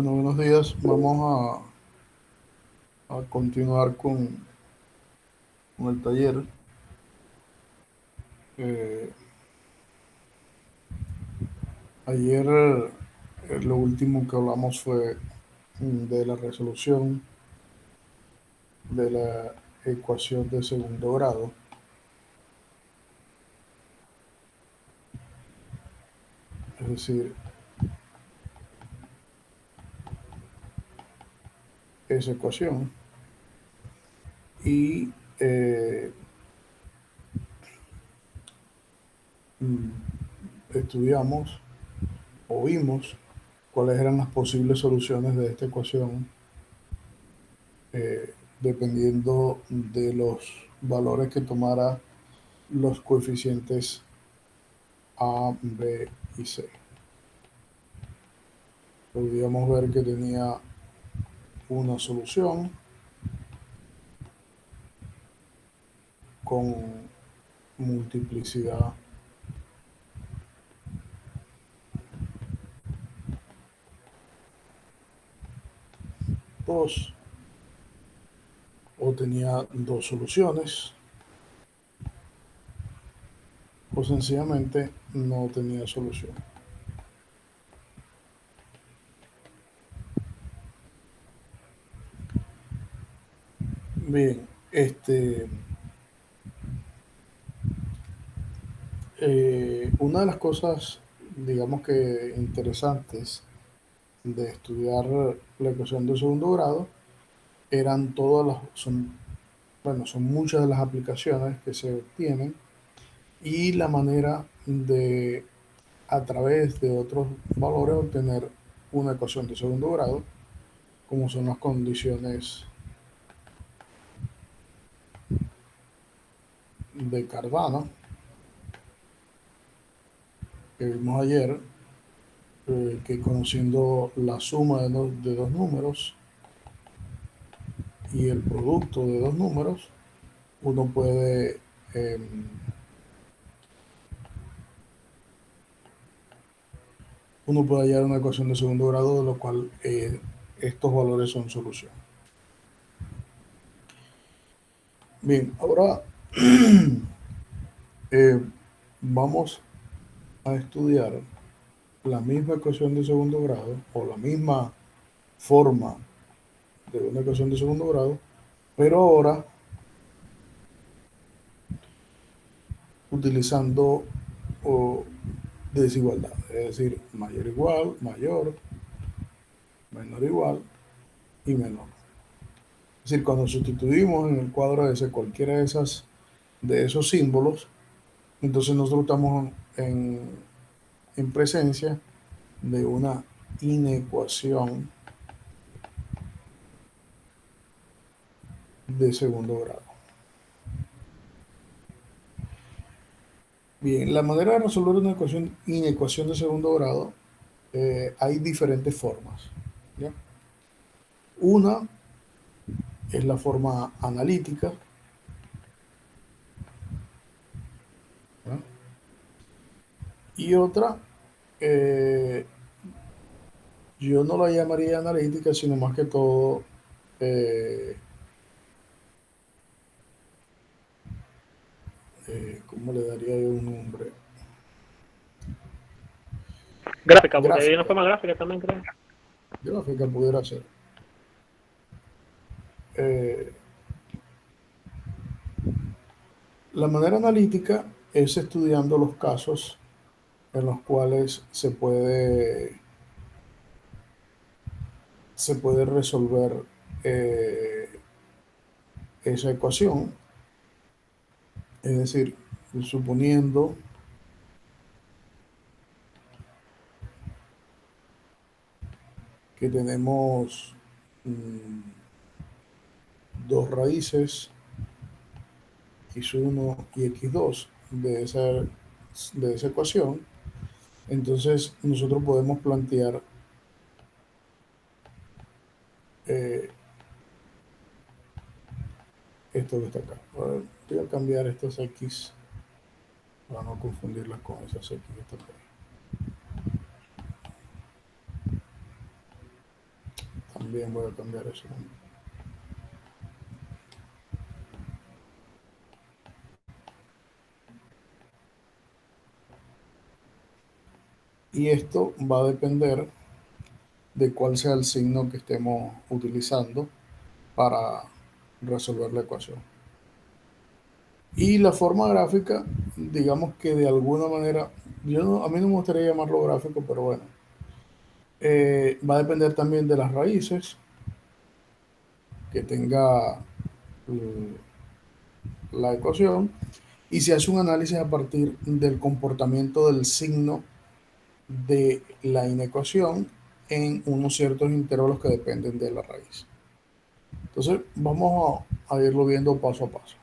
Bueno, buenos días. Vamos a continuar con el taller. Eh, Ayer lo último que hablamos fue de la resolución de la ecuación de segundo grado. Es decir, esa ecuación. Y mm, estudiamos o vimos cuáles eran las posibles soluciones de esta ecuación dependiendo de los valores que tomara los coeficientes A, B y C. Podríamos ver que tenía una solución con multiplicidad 2 o tenía dos soluciones o sencillamente no tenía solución. Bien, una de las cosas, digamos que interesantes de estudiar la ecuación de segundo grado eran son muchas de las aplicaciones que se obtienen y la manera de, a través de otros valores, obtener una ecuación de segundo grado, como son las condiciones de Cardano que vimos ayer, que conociendo la suma de dos números y el producto de dos números, uno puede eh, uno puede hallar una ecuación de segundo grado, de lo cual estos valores son solución. Bien, ahora eh, vamos a estudiar la misma ecuación de segundo grado o la misma forma de una ecuación de segundo grado, pero ahora utilizando o, desigualdad, es decir, mayor igual, mayor, menor igual y menor. Es decir, cuando sustituimos en el cuadro ese cualquiera de esos símbolos, entonces nosotros estamos en presencia de una inecuación de segundo grado. Bien, la manera de resolver una inecuación de segundo grado, hay diferentes formas. ¿Ya? Una es la forma analítica, ¿ya? Y otra, eh, yo no la llamaría analítica, sino más que todo, eh, ¿cómo le daría yo un nombre? Gráfica, porque hay una Gráfica, forma gráfica también, creo. gráfica pudiera ser. Eh, la manera analítica es estudiando los casos en los cuales se puede resolver esa ecuación, es decir, suponiendo que tenemos dos raíces, x1 y x2 de esa ecuación, entonces nosotros podemos plantear eh, esto que está acá. Voy a cambiar estas x para no confundirlas con esas x que están acá. También voy a cambiar eso. Y esto va a depender de cuál sea el signo que estemos utilizando para resolver la ecuación. Y la forma gráfica, digamos que de alguna manera, a mí no me gustaría llamarlo gráfico, pero bueno, va a depender también de las raíces que tenga la ecuación y se hace un análisis a partir del comportamiento del signo de la inecuación en unos ciertos intervalos que dependen de la raíz. Entonces vamos a irlo viendo paso a paso.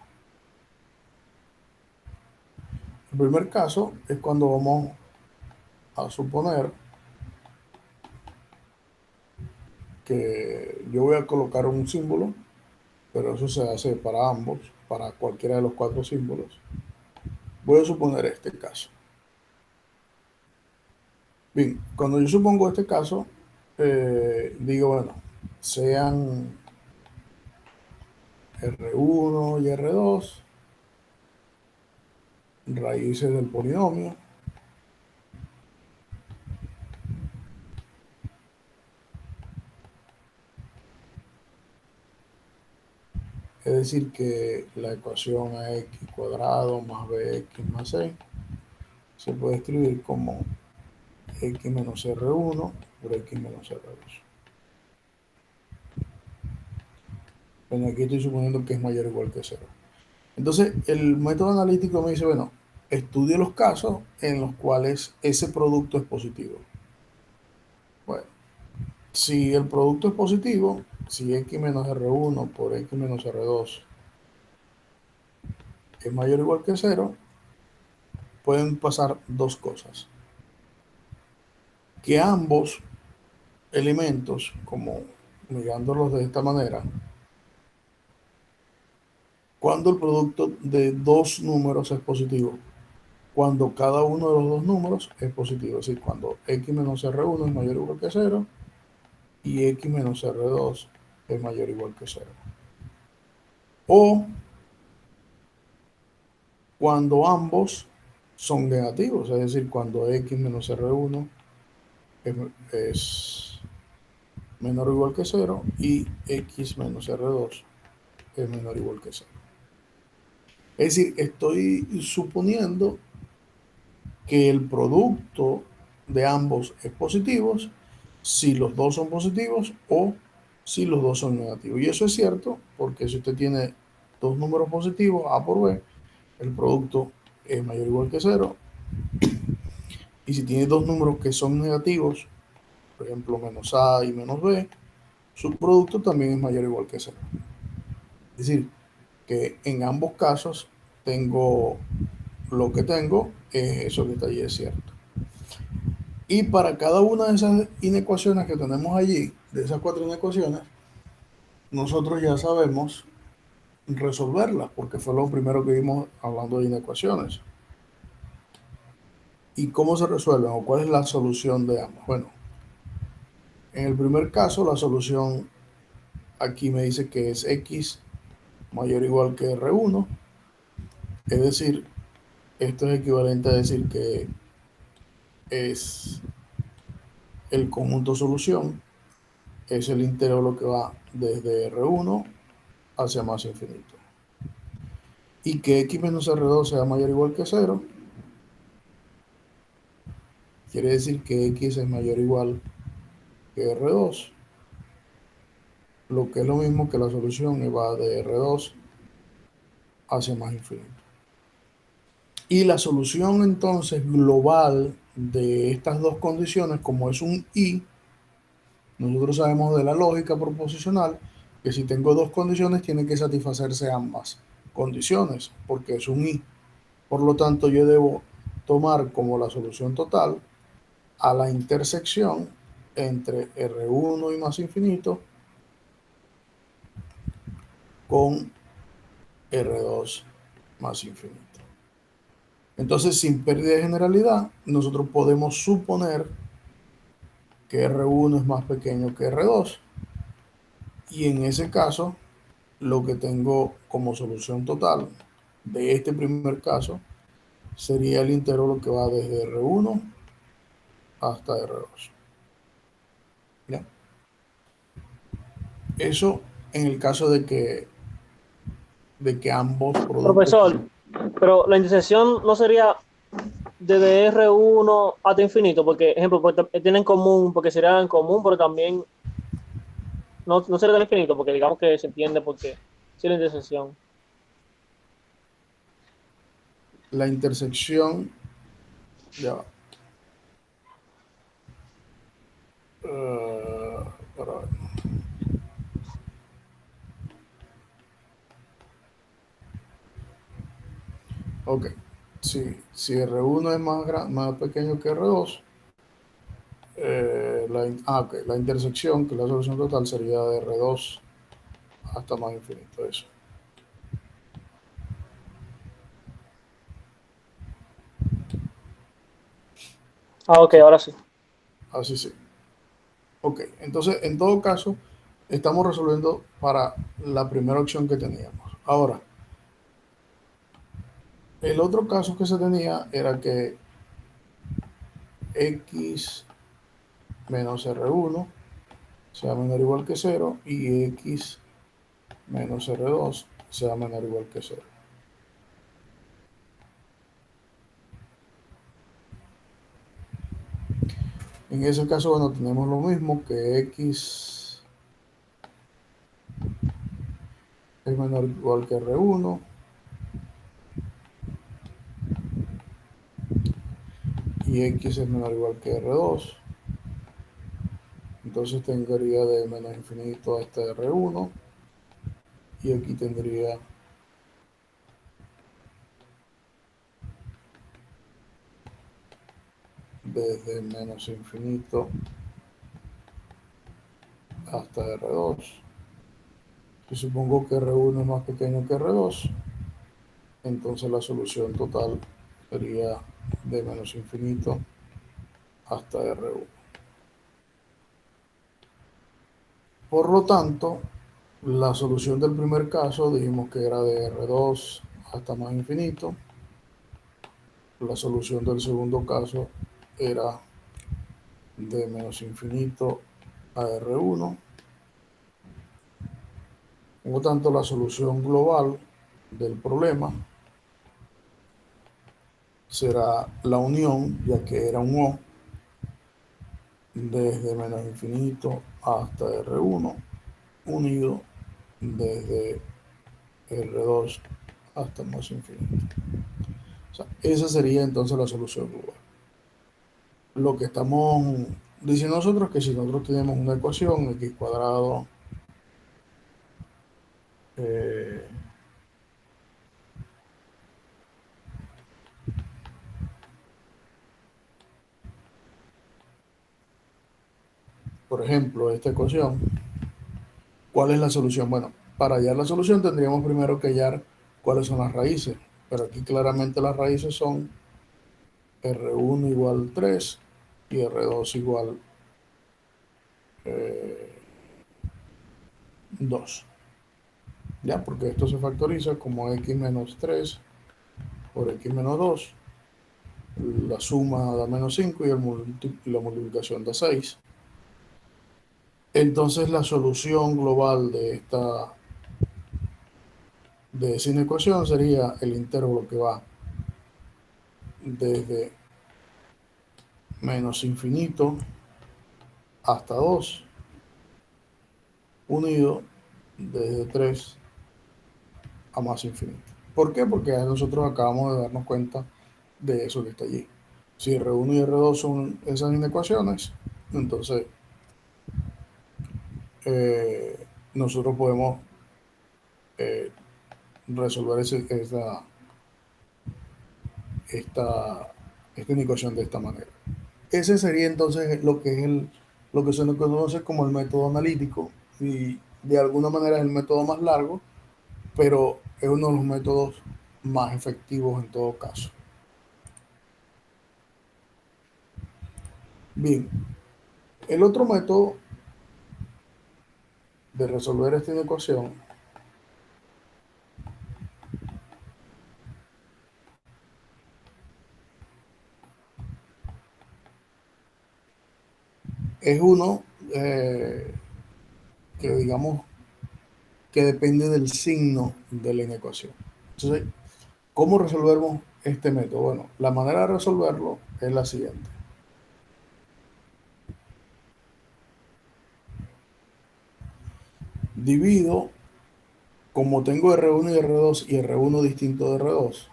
El primer caso es cuando vamos a suponer que yo voy a colocar un símbolo, pero eso se hace para ambos, para cualquiera de los cuatro símbolos. Voy a suponer este caso. Bien, cuando yo supongo este caso, digo, bueno, sean R1 y R2, raíces del polinomio, es decir, que la ecuación ax cuadrado más bx más c se puede escribir como x menos R1 por x menos R2. Bueno, aquí estoy suponiendo que es mayor o igual que 0. Entonces, el método analítico me dice, bueno, estudie los casos en los cuales ese producto es positivo. Bueno, si el producto es positivo, si x menos R1 por x menos R2 es mayor o igual que 0, pueden pasar dos cosas. Que ambos elementos, como mirándolos de esta manera, cuando el producto de dos números es positivo, cuando cada uno de los dos números es positivo, es decir, cuando x menos R1 es mayor o igual que 0 y x menos R2 es mayor o igual que 0. O cuando ambos son negativos, es decir, cuando x menos R1 es menor o igual que 0 y x menos R2 es menor o igual que 0. Es decir, estoy suponiendo que el producto de ambos es positivo si los dos son positivos o si los dos son negativos. Y eso es cierto porque si usted tiene dos números positivos, A por B, el producto es mayor o igual que 0. Y si tiene dos números que son negativos, por ejemplo, menos A y menos B, su producto también es mayor o igual que 0. Es decir, que en ambos casos tengo lo que tengo, es eso que está allí, es cierto. Y para cada una de esas inecuaciones que tenemos allí, de esas cuatro inecuaciones, nosotros ya sabemos resolverlas, porque fue lo primero que vimos hablando de inecuaciones. ¿Y cómo se resuelven o cuál es la solución de ambas? Bueno, en el primer caso, la solución aquí me dice que es x mayor o igual que R1, es decir, esto es equivalente a decir que es el conjunto solución, es el intervalo que va desde R1 hacia más infinito. Y que x menos R2 sea mayor o igual que 0, quiere decir que x es mayor o igual que R2, lo que es lo mismo que la solución va de R2 hacia más infinito. Y la solución entonces global de estas dos condiciones, como es un y, nosotros sabemos de la lógica proposicional que si tengo dos condiciones tienen que satisfacerse ambas condiciones, porque es un y. Por lo tanto, yo debo tomar como la solución total a la intersección entre R1 y más infinito con R2 más infinito. Entonces, sin pérdida de generalidad, nosotros podemos suponer que R1 es más pequeño que R2 Y en ese caso, lo que tengo como solución total de este primer caso sería el intervalo que va desde R1 hasta R2. ¿Ya? Eso en el caso de que ambos productos Profesor, pero la intersección no sería desde R1 hasta infinito, porque, ejemplo, porque tienen en común, porque sería en común, pero también no sería del infinito, porque digamos que se entiende porque sí la intersección. la intersección, ya va, para ver. Ok, si R1 es más pequeño que R2, ok, la intersección, que es la solución total, sería de R2 hasta más infinito, eso. Ah, ok, ahora sí. Así sí. Ok, entonces en todo caso, estamos resolviendo para la primera opción que teníamos. Ahora, el otro caso que se tenía era que x menos R1 sea menor o igual que cero y x menos R2 sea menor o igual que cero. En ese caso, bueno, tenemos lo mismo que x es menor o igual que R1 y x es menor o igual que R2. Entonces tendría de menos infinito hasta R1 y aquí tendría desde menos infinito hasta R2. Si supongo que R1 es más pequeño que R2, entonces la solución total sería de menos infinito hasta R1. Por lo tanto, la solución del primer caso dijimos que era de R2 hasta más infinito. La solución del segundo caso era de menos infinito a R1. Por lo tanto, la solución global del problema será la unión, ya que era un O, desde menos infinito hasta R1, unido desde R2 hasta más infinito. O sea, esa sería entonces la solución global. Lo que estamos diciendo nosotros es que si nosotros tenemos una ecuación x cuadrado eh, por ejemplo, esta ecuación, ¿cuál es la solución? Bueno, para hallar la solución tendríamos primero que hallar cuáles son las raíces, pero aquí claramente las raíces son R1 igual 3 y R2 igual 2. ¿Ya? Porque esto se factoriza como x menos 3 por x menos 2. La suma da menos 5 y la multiplicación da 6. Entonces la solución global de esa inecuación sería el intervalo que va desde menos infinito hasta 2 unido desde 3 a más infinito. ¿Por qué? Porque nosotros acabamos de darnos cuenta de eso que está allí. Si R1 y R2 son esas inecuaciones, entonces nosotros podemos eh, resolver esta inecuación de esta manera. Ese sería entonces lo que es lo que se nos conoce como el método analítico y de alguna manera es el método más largo, pero es uno de los métodos más efectivos en todo caso. Bien, el otro método de resolver esta inecuación es uno que digamos que depende del signo de la inecuación. Entonces, ¿cómo resolvemos este método? Bueno, la manera de resolverlo es la siguiente. Divido, como tengo R1 y R2 y R1 distinto de R2,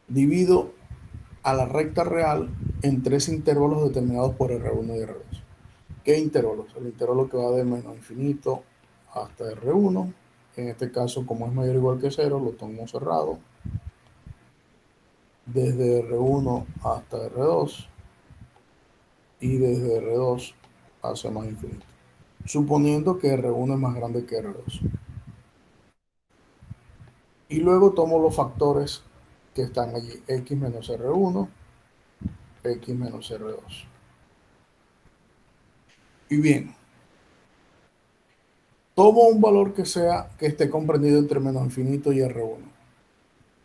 divido a la recta real en tres intervalos determinados por R1 y R2. ¿Qué intervalos? El intervalo que va de menos infinito hasta R1. En este caso, como es mayor o igual que 0, lo tomo cerrado. Desde R1 hasta R2 y desde R2 hacia más infinito. Suponiendo que R1 es más grande que R2. Y luego tomo los factores que están allí, x menos R1, x menos R2. Y bien, tomo un valor que esté comprendido entre menos infinito y R1.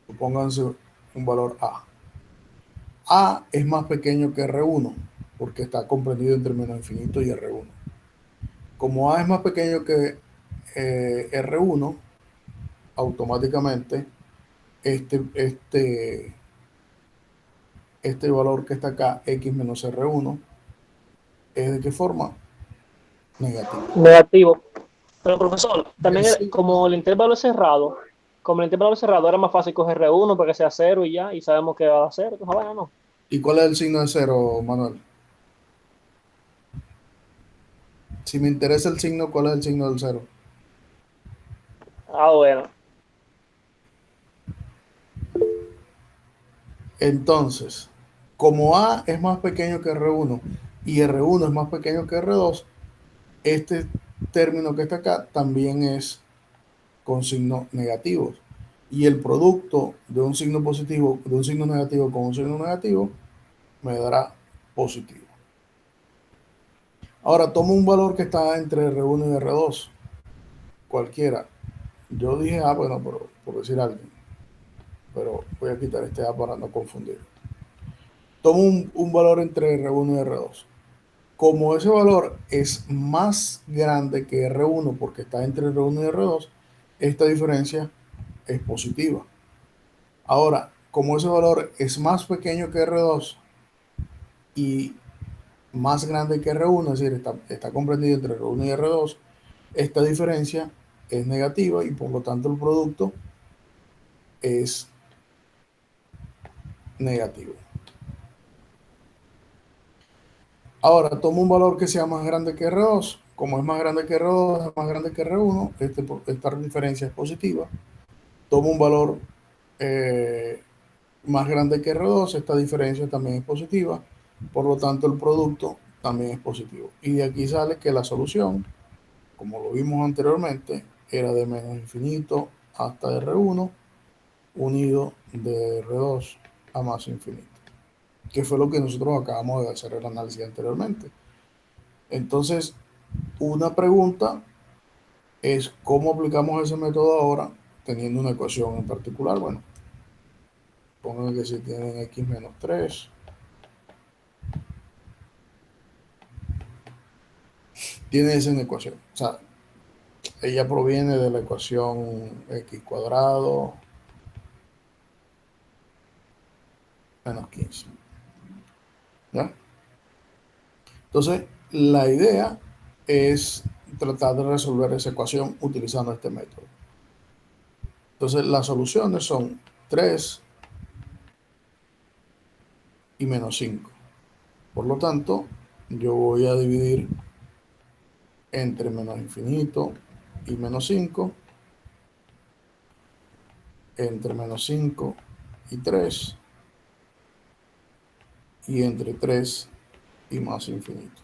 Supónganse un valor A. A es más pequeño que R1 porque está comprendido entre menos infinito y R1. Como A es más pequeño que R1, automáticamente este, este, este valor que está acá, x menos R1, ¿es de qué forma? Negativo. Negativo. Pero profesor, Y el también signo, como el intervalo es cerrado, era más fácil coger R1 para que sea cero y ya, y sabemos que va a ser, entonces vaya, no. ¿y cuál es el signo de cero, Manuel? Si me interesa el signo, ¿cuál es el signo del cero? Ah, bueno. Entonces, como A es más pequeño que R1 y R1 es más pequeño que R2, este término que está acá también es con signos negativos. Y el producto de un signo positivo, de un signo negativo con un signo negativo, me dará positivo. Ahora tomo un valor que está entre R1 y R2, cualquiera. Yo dije A, bueno, por decir algo, pero voy a quitar este A para no confundir. Tomo un valor entre R1 y R2. Como ese valor es más grande que R1 porque está entre R1 y R2, esta diferencia es positiva. Ahora, como ese valor es más pequeño que R2 y más grande que R1, es decir, está comprendido entre R1 y R2, esta diferencia es negativa y por lo tanto el producto es negativo. Ahora, tomo un valor que sea más grande que R2. Como es más grande que R2, es más grande que R1, esta diferencia es positiva. Tomo un valor eh, más grande que R2, esta diferencia también es positiva. Por lo tanto, el producto también es positivo. Y de aquí sale que la solución, como lo vimos anteriormente, era de menos infinito hasta R1 unido de R2 a más infinito, que fue lo que nosotros acabamos de hacer el análisis anteriormente. Entonces, una pregunta es cómo aplicamos ese método ahora teniendo una ecuación en particular. Bueno, pongan que si tienen x menos 3, tiene esa ecuación. O sea, ella proviene de la ecuación x cuadrado menos 15. ¿Ya? Entonces, la idea es tratar de resolver esa ecuación utilizando este método. Entonces, las soluciones son 3 y menos 5. Por lo tanto, yo voy a dividir entre menos infinito y menos 5, entre menos 5 y 3, y entre 3 y más infinito.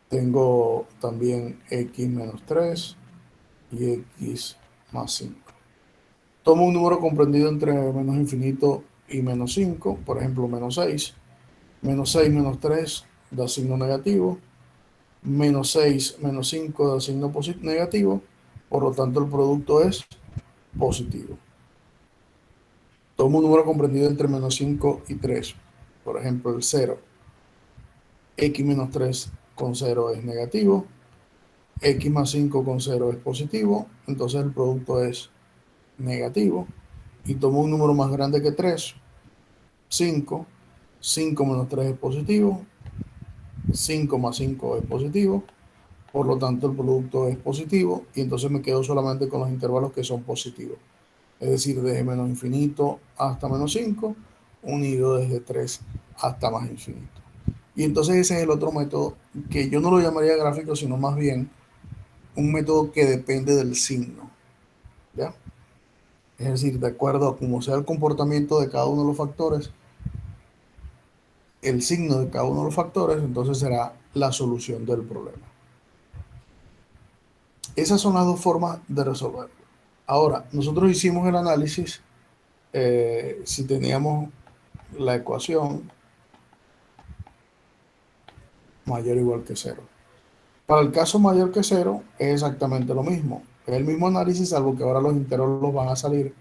Tengo también x menos 3 y x más 5. Tomo un número comprendido entre menos infinito y menos 5, por ejemplo, menos 6. Menos 6 menos 3 da signo negativo, menos 6 menos 5 da signo negativo, por lo tanto el producto es positivo. Tomo un número comprendido entre menos 5 y 3, por ejemplo el 0. X menos 3 con 0 es negativo, X más 5 con 0 es positivo, entonces el producto es negativo. Y tomo un número más grande que 3, 5. 5 menos 3 es positivo, 5 más 5 es positivo, por lo tanto el producto es positivo y entonces me quedo solamente con los intervalos que son positivos. Es decir, desde menos infinito hasta menos 5, unido desde 3 hasta más infinito. Y entonces ese es el otro método que yo no lo llamaría gráfico, sino más bien un método que depende del signo. ¿Ya? Es decir, de acuerdo a cómo sea el comportamiento de cada uno de los factores, el signo de cada uno de los factores, entonces será la solución del problema. Esas son las dos formas de resolverlo. Ahora, nosotros hicimos el análisis si teníamos la ecuación mayor o igual que cero. Para el caso mayor que cero es exactamente lo mismo. Es el mismo análisis, salvo que ahora los intervalos van a salir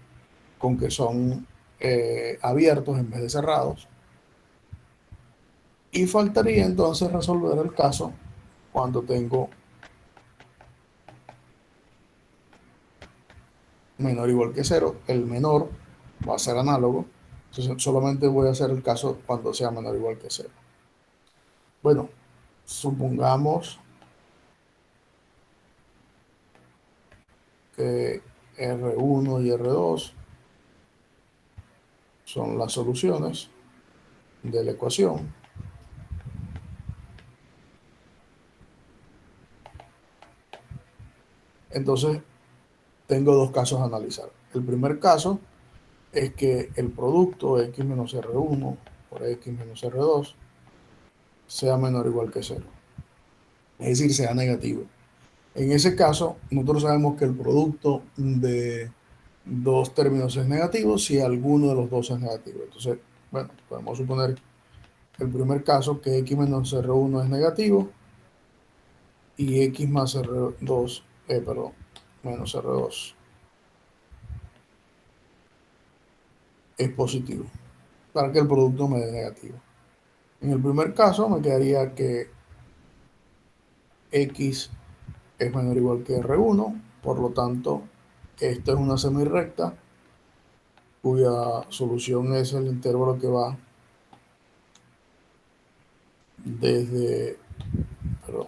con que son abiertos en vez de cerrados. Y faltaría entonces resolver el caso cuando tengo menor o igual que cero. El menor va a ser análogo. Entonces solamente voy a hacer el caso cuando sea menor o igual que cero. Bueno, supongamos que R1 y R2 son las soluciones de la ecuación. Entonces tengo dos casos a analizar. El primer caso es que el producto X menos R1 por X menos R2 sea menor o igual que cero. Es decir, sea negativo. En ese caso, nosotros sabemos que el producto de dos términos es negativo si alguno de los dos es negativo. Entonces, bueno, podemos suponer el primer caso que X menos R1 es negativo y X más R2, menos R2 es positivo para que el producto me dé negativo. En el primer caso me quedaría que X es menor o igual que R1, por lo tanto, esta es una semirrecta cuya solución es el intervalo que va desde, perdón,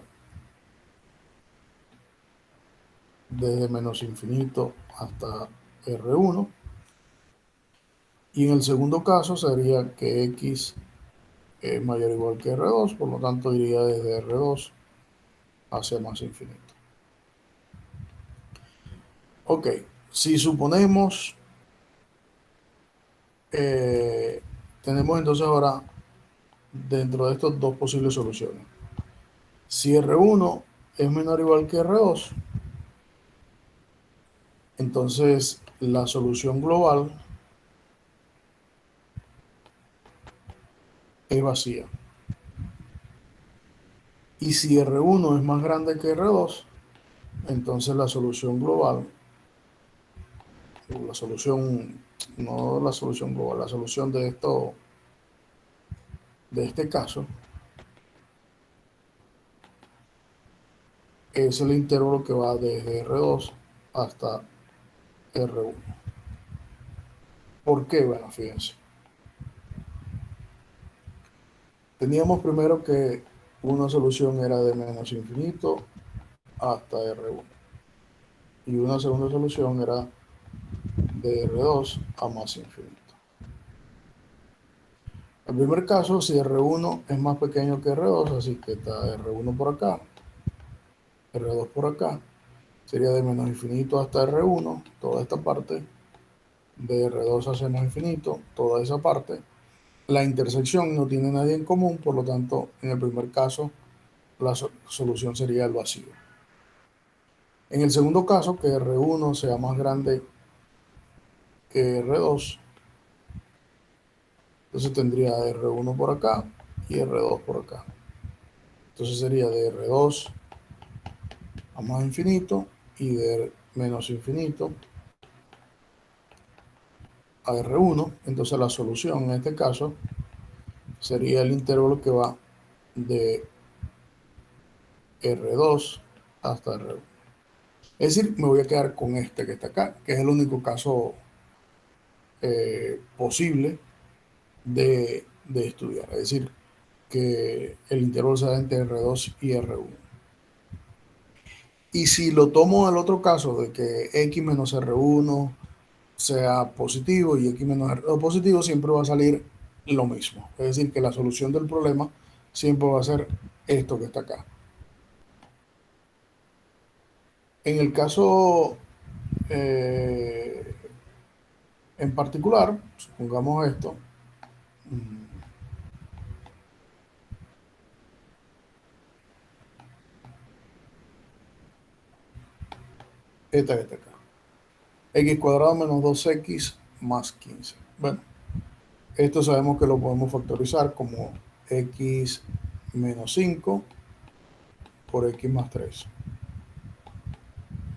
desde menos infinito hasta R1. Y en el segundo caso sería que X es mayor o igual que R2, por lo tanto iría desde R2 hacia más infinito. Ok, si suponemos, tenemos entonces ahora dentro de estas dos posibles soluciones. Si R1 es menor o igual que R2, entonces la solución global es vacía. Y si R1 es más grande que R2, entonces la solución global, la solución, no la solución global, la solución de esto, de este caso, es el intervalo que va desde R2 hasta R1. ¿Por qué? Bueno, fíjense. Teníamos primero que una solución era de menos infinito hasta R1. Y una segunda solución era de R2 a más infinito. En el primer caso, si R1 es más pequeño que R2, así que está R1 por acá, R2 por acá, sería de menos infinito hasta R1, toda esta parte, de R2 hacia más infinito, toda esa parte. La intersección no tiene nadie en común, por lo tanto, en el primer caso, la solución sería el vacío. En el segundo caso, que R1 sea más grande que R2, entonces tendría R1 por acá y R2 por acá. Entonces sería de R2 a más infinito y de menos infinito a R1. Entonces la solución en este caso sería el intervalo que va de R2 hasta R1. Es decir, me voy a quedar con este que está acá, que es el único caso posible de estudiar. Es decir, que el intervalo sea entre R2 y R1. Y si lo tomo el otro caso de que X menos R1 sea positivo y X menos R2 positivo, siempre va a salir lo mismo. Es decir, que la solución del problema siempre va a ser esto que está acá. En el caso en particular, supongamos esto, esta que está acá. X cuadrado menos 2X más 15. Bueno, esto sabemos que lo podemos factorizar como X menos 5 por X más 3,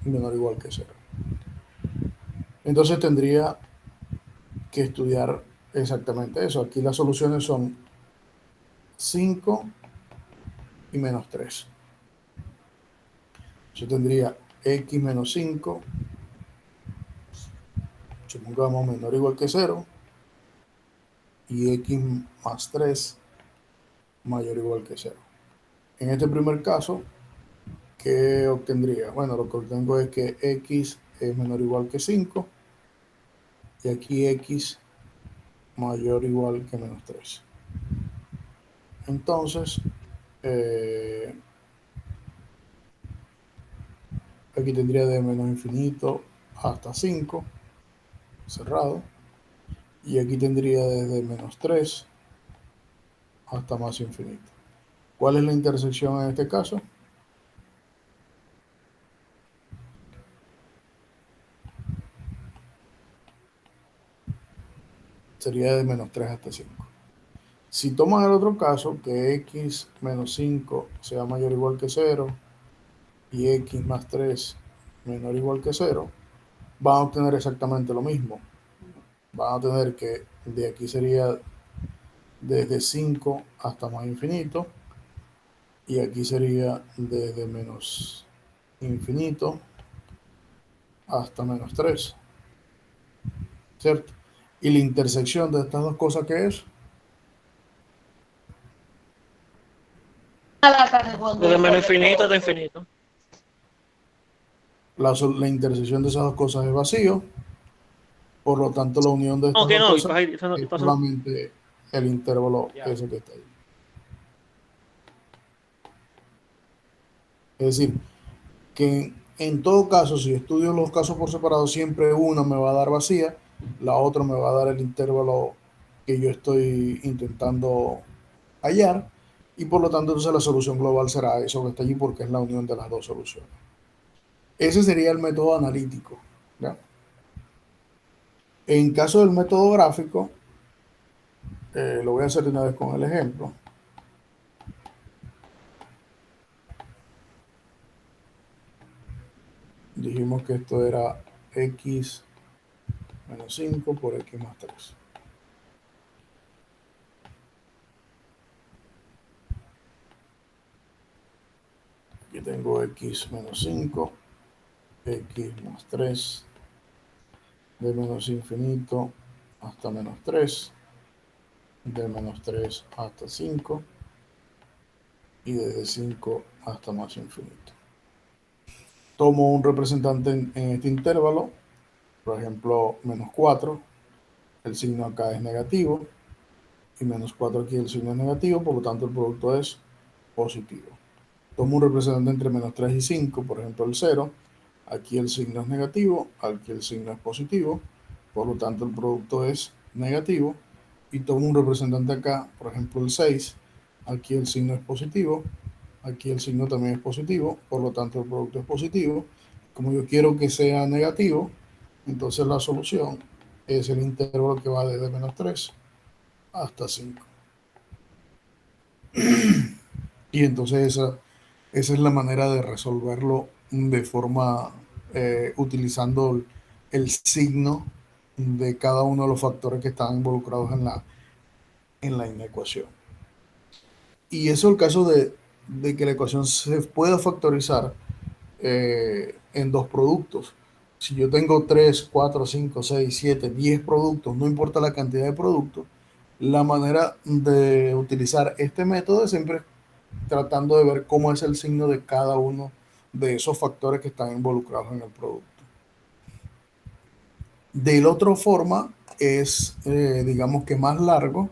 menor o igual que 0. Entonces tendría que estudiar exactamente eso. Aquí las soluciones son 5 y menos 3. Yo tendría X menos 5, supongamos menor o igual que 0, y X más 3 mayor o igual que 0. En este primer caso, ¿qué obtendría? Bueno, lo que obtengo es que X es menor o igual que 5 y aquí X mayor o igual que menos 3. Entonces, aquí tendría de menos infinito hasta 5, cerrado, y aquí tendría desde menos 3 hasta más infinito. ¿Cuál es la intersección en este caso? Sería de menos 3 hasta 5. Si toman el otro caso, que X menos 5 sea mayor o igual que 0 y X más 3 menor o igual que 0, van a obtener exactamente lo mismo. Van a tener que de aquí sería desde 5 hasta más infinito, y aquí sería desde menos infinito hasta menos 3, ¿cierto? Y la intersección de estas dos cosas, ¿qué es? Desde menos infinito hasta infinito. La intersección de esas dos cosas es vacío, por lo tanto la unión de estas Ok, dos no, y cosas pasa, es solamente el intervalo ese que está ahí. Es decir, que en todo caso, si estudio los casos por separado, siempre una me va a dar vacía, la otra me va a dar el intervalo que yo estoy intentando hallar, y por lo tanto entonces la solución global será eso que está allí, porque es la unión de las dos soluciones. Ese sería el método analítico, ¿ya? En caso del método gráfico, lo voy a hacer de una vez con el ejemplo. Dijimos que esto era X menos 5 por X más 3. Aquí tengo X menos 5, X más 3, de menos infinito hasta menos 3, de menos 3 hasta 5, y desde 5 hasta más infinito. Tomo un representante en este intervalo, por ejemplo, menos 4, el signo acá es negativo, y menos 4 aquí el signo es negativo, por lo tanto el producto es positivo. Tomo un representante entre menos 3 y 5, por ejemplo el 0, aquí el signo es negativo, aquí el signo es positivo, por lo tanto el producto es negativo. Y tomo un representante acá, por ejemplo el 6, aquí el signo es positivo, aquí el signo también es positivo, por lo tanto el producto es positivo. Como yo quiero que sea negativo, entonces la solución es el intervalo que va desde menos 3 hasta 5. Y entonces esa es la manera de resolverlo de forma utilizando el signo de cada uno de los factores que están involucrados en la inecuación. Y eso es el caso de que la ecuación se pueda factorizar en dos productos. Si yo tengo 3 4 5 6 7 10 productos, no importa la cantidad de productos, la manera de utilizar este método es siempre tratando de ver cómo es el signo de cada uno de esos factores que están involucrados en el producto. De la otra forma es, digamos que más largo,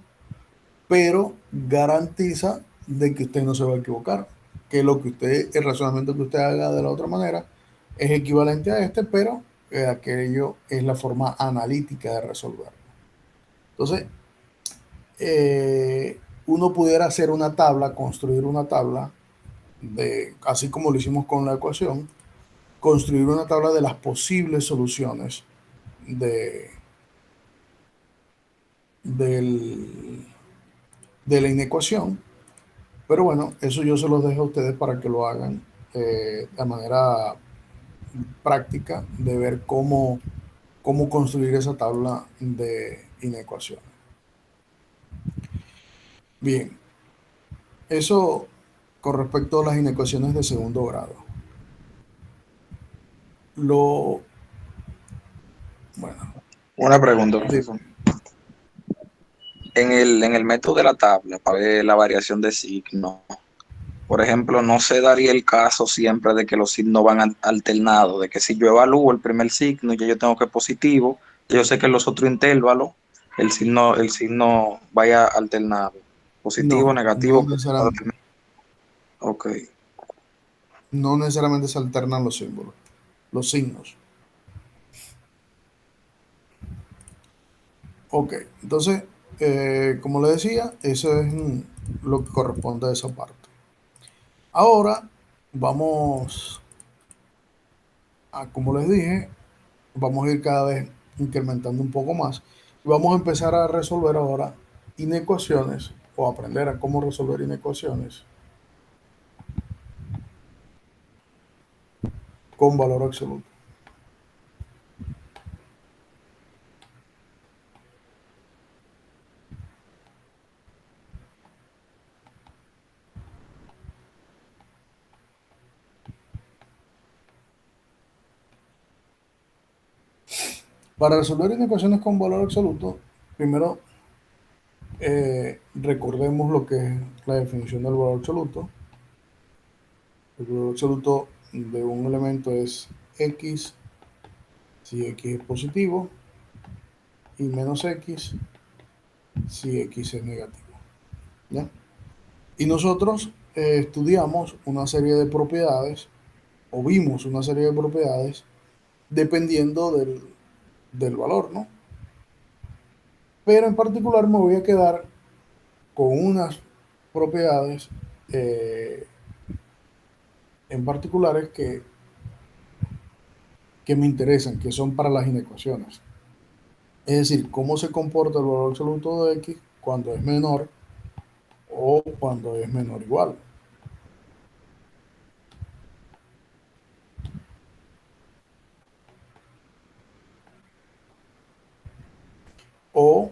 pero garantiza de que usted no se va a equivocar, que lo que usted, el razonamiento que usted haga de la otra manera es equivalente a este, pero aquello es la forma analítica de resolverlo. Entonces, uno pudiera hacer una tabla, construir una tabla, así como lo hicimos con la ecuación, construir una tabla de las posibles soluciones de, del- de la inecuación. Pero bueno, eso yo se los dejo a ustedes para que lo hagan de manera práctica, de ver cómo construir esa tabla de inecuaciones. Bien, eso con respecto a las inecuaciones de segundo grado. Lo, bueno, Una pregunta, de- profesor. En el método de la tabla, para ver la variación de signos, por ejemplo, no se daría el caso siempre de que los signos van alternados, de que si yo evalúo el primer signo y ya yo tengo que es positivo, yo sé que en los otros intervalos el signo vaya alternado, positivo, no, no negativo, positivo. necesariamente, Ok, no necesariamente se alternan los símbolos, los signos. Ok, entonces, como le decía, eso es lo que corresponde a esa parte. Ahora vamos a, como les dije, vamos a ir cada vez incrementando un poco más y vamos a empezar a resolver ahora inecuaciones o aprender a cómo resolver inecuaciones con valor absoluto. Para resolver inecuaciones con valor absoluto, primero recordemos lo que es la definición del valor absoluto. El valor absoluto de un elemento es x si x es positivo y menos x si x es negativo. ¿Ya? Y nosotros estudiamos una serie de propiedades o vimos una serie de propiedades dependiendo del valor, ¿no? Pero en particular me voy a quedar con unas propiedades eh, en particulares que me interesan, que son para las inecuaciones. Es decir, cómo se comporta el valor absoluto de x cuando es menor o cuando es menor o igual. O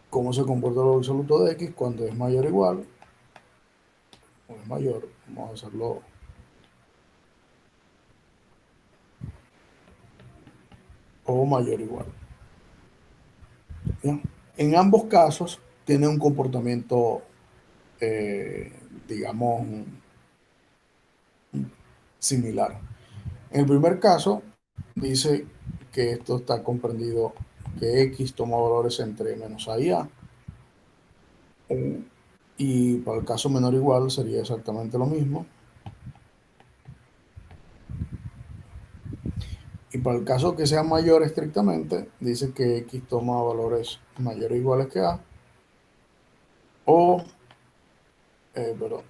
cómo se comporta el valor absoluto de x cuando es mayor o igual, o es mayor, vamos a hacerlo, o mayor o igual. ¿Ya? En ambos casos tiene un comportamiento, eh, digamos, similar. En el primer caso, dice que esto está comprendido que x toma valores entre menos a y a, y para el caso menor o igual sería exactamente lo mismo. Y para el caso que sea mayor estrictamente, dice que x toma valores mayores o iguales que a, o, perdón,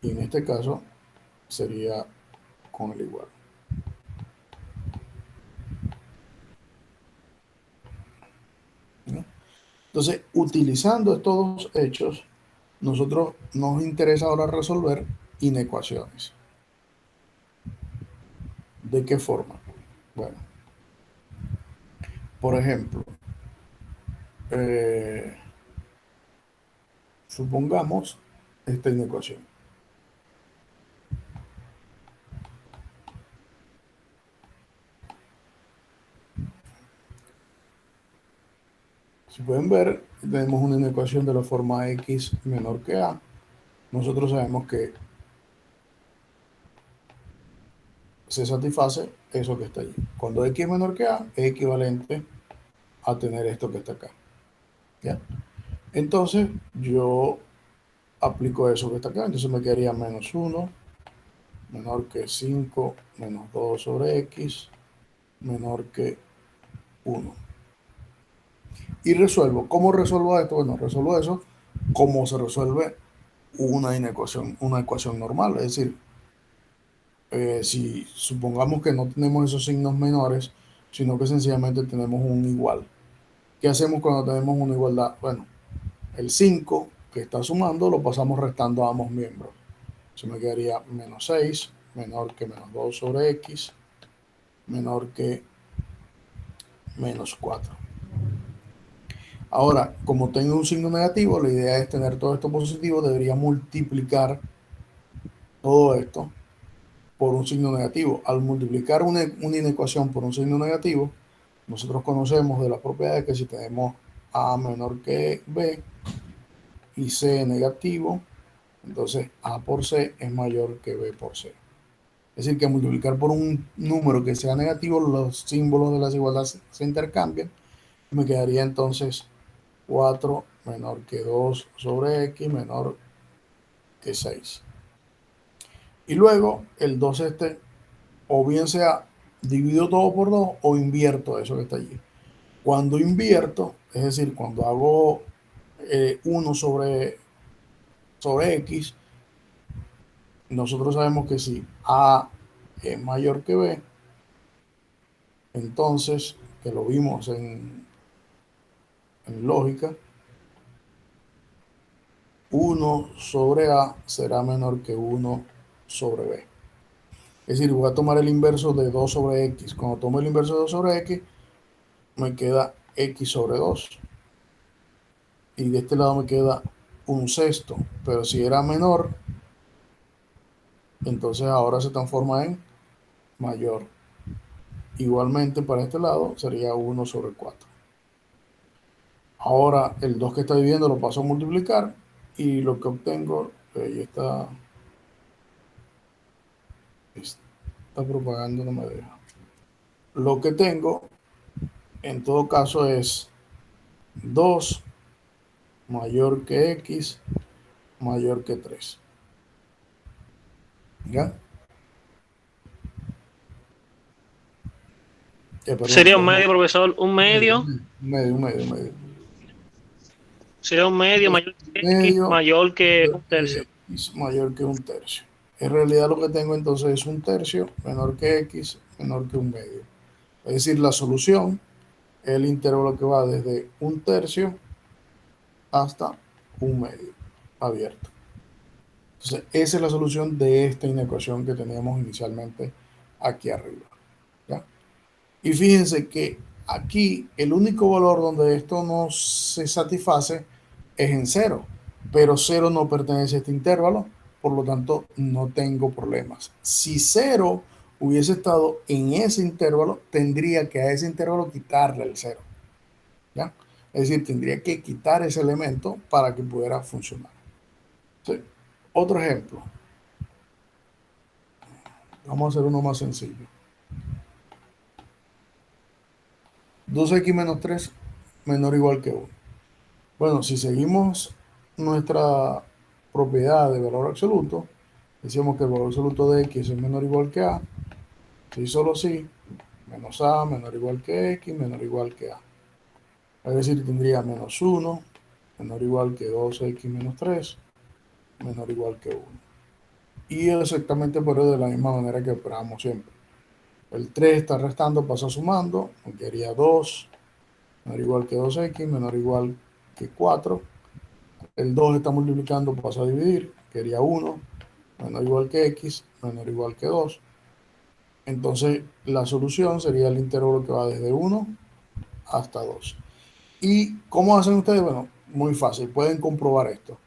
y en este caso sería con el igual. Entonces, utilizando estos dos hechos, nosotros nos interesa ahora resolver inecuaciones. ¿De qué forma? Bueno, por ejemplo, eh, supongamos esta inecuación. Si pueden ver, tenemos una inecuación de la forma x menor que a. Nosotros sabemos que se satisface eso que está allí. Cuando x es menor que a, es equivalente a tener esto que está acá. ¿Ya? Entonces, yo aplico eso que está acá. Entonces me quedaría menos 1, menor que 5, menos 2 sobre x, menor que 1. Y resuelvo. ¿Cómo resuelvo esto? Bueno, resuelvo eso como se resuelve una ecuación normal. Es decir, si supongamos que no tenemos esos signos menores, sino que sencillamente tenemos un igual. ¿Qué hacemos cuando tenemos una igualdad? Bueno, el 5 que está sumando lo pasamos restando a ambos miembros. Se me quedaría menos 6, menor que menos 2 sobre x, menor que menos 4. Ahora, como tengo un signo negativo, la idea es tener todo esto positivo, debería multiplicar todo esto por un signo negativo. Al multiplicar una inecuación por un signo negativo, nosotros conocemos de las propiedades que si tenemos a menor que b y c negativo, entonces a por c es mayor que b por c. Es decir, que multiplicar por un número que sea negativo, los símbolos de la desigualdad se intercambian. Me quedaría entonces 4 menor que 2 sobre x menor que 6. Y luego el 2 o bien sea divido todo por 2 o invierto eso que está allí. Cuando invierto, es decir, cuando hago 1 sobre x, nosotros sabemos que si a es mayor que b, entonces, que lo vimos en lógica, 1 sobre a será menor que 1 sobre b. Es decir, voy a tomar el inverso de 2 sobre x. Cuando tomo el inverso de 2 sobre x, me queda x sobre 2. Y de este lado me queda un sexto. Pero si era menor, entonces ahora se transforma en mayor. Igualmente para este lado sería 1 sobre 4. Ahora el 2 que está dividiendo lo paso a multiplicar y lo que obtengo, ahí está, esta propaganda no me deja. Lo que tengo en todo caso es 2 mayor que x mayor que 3. ¿Ya? Perdón, Sería un 2 medio, profesor, un medio. medio. Sería un medio mayor que x Medio mayor que un tercio. de x mayor que un tercio. En realidad lo que tengo entonces es un tercio menor que x menor que un medio. Es decir, la solución es el intervalo que va desde un tercio hasta un medio abierto. Entonces, esa es la solución de esta inecuación que teníamos inicialmente aquí arriba. ¿Ya? Y fíjense que aquí el único valor donde esto no se satisface es en 0, pero 0 no pertenece a este intervalo, por lo tanto no tengo problemas. Si 0 hubiese estado en ese intervalo, tendría que a ese intervalo quitarle el 0. ¿Ya? Es decir, tendría que quitar ese elemento para que pudiera funcionar. ¿Sí? Otro ejemplo. Vamos a hacer uno más sencillo. 2x menos 3 menor o igual que 1. Bueno, si seguimos nuestra propiedad de valor absoluto, decimos que el valor absoluto de x es menor o igual que a, si solo si, menos a menor o igual que x menor o igual que a. Es decir, tendría menos 1 menor o igual que 2x menos 3 menor o igual que 1. Y exactamente por eso de la misma manera que operamos siempre. El 3 está restando, pasa sumando, me quedaría 2 menor o igual que 2x menor o igual que 4. El 2 está multiplicando, pasa a dividir, quería 1, menor o igual que x, menor o igual que 2. Entonces, la solución sería el intervalo que va desde 1 hasta 2. ¿Y cómo hacen ustedes? Bueno, muy fácil, pueden comprobar esto.